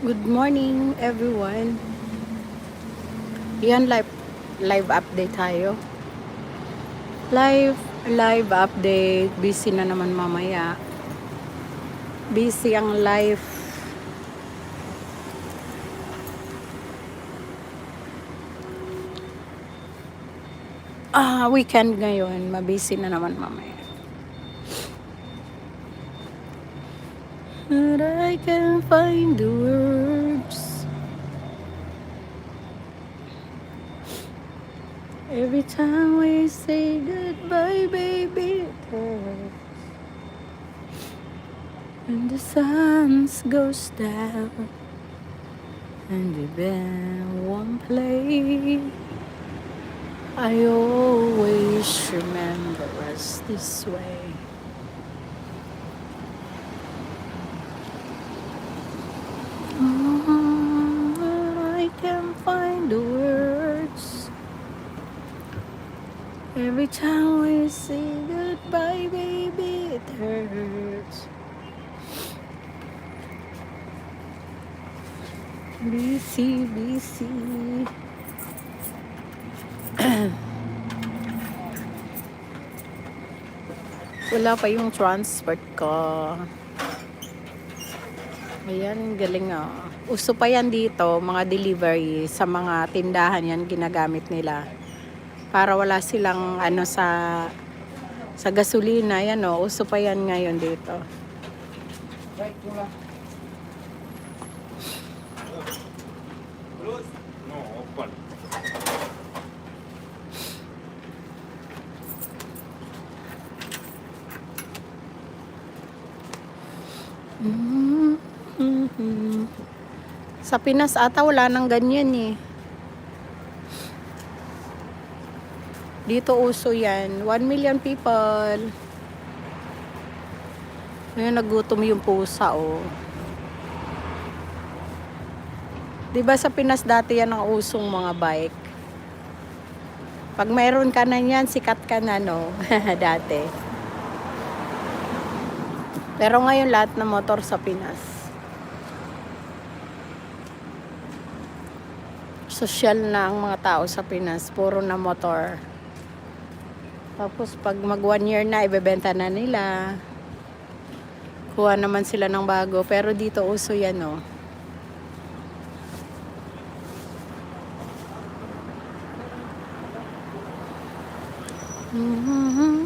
Good morning everyone. Yan live update tayo. Live update. Busy na naman mamaya. Busy ang live. Weekend ngayon. Mabusy na naman mamaya. But I can find the words. Every time we say goodbye, baby, it hurts. And the sun goes down and the band won't play, I always remember us this way. I can't find the words. Every time we say goodbye, baby, it hurts. Busy. Wala pa yung transport ko. Ayan, galing Uso pa yan dito, mga delivery sa mga tindahan yan ginagamit nila. Para wala silang sa gasolina, yan uso pa yan ngayon dito. Sa Pinas ata wala nang ganyan eh. Dito uso yan. 1 million people. Ngayon nagutom yung pusa Diba sa Pinas dati yan ang usong mga bike. Pag mayroon ka na yan, sikat ka na dati. Pero ngayon lahat ng motor sa Pinas. Social na ang mga tao sa Pinas. Puro na motor. Tapos pag mag 1 year na, ibebenta na nila. Kuha naman sila ng bago. Pero dito uso yan Mm-hmm.